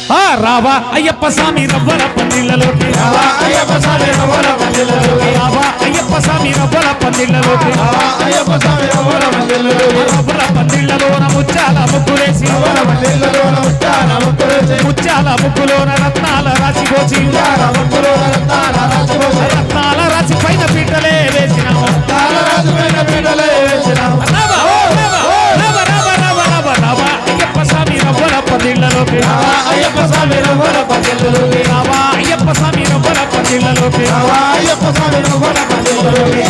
రావా అయ్యప్ప స్వామి రవ్వల పందిళ్ళలోకి రావా అయ్యప్ప స్వామి రవ్వల పందిళ్ళలోకి రావా అయ్యప్ప స్వామి రవ్వల పందిళ్ళలోకి రావా అయ్యప్ప స్వామి రవ్వల పందిళ్ళలోకి రవ్వల పందిళ్ళలోన ముత్యాల ముగ్గులేసి రవ్వల పందిళ్ళలోన ముత్యాల ముగ్గులేసి ముత్యాల ముగ్గులోన రత్నాల రాసిపోచి ముత్యాల ముగ్గులోన రత్నాల రాసిపోసి రత్నాల రాసి పైన పీటలే వేసినాము రత్నాల రాసి పైన పీటలే వేసినాము అయ్యప్ప స్వామి రవ్వల పందిళ్ళలోకి రావా అయ్యప్ప స్వామి రవ్వల పందిళ్ళలోకి రావా అయ్యప్ప స్వామి రవ్వల పందిళ్ళలోకి రావా అయ్యప్ప స్వామి రవ్వల పందిళ్ళలోకి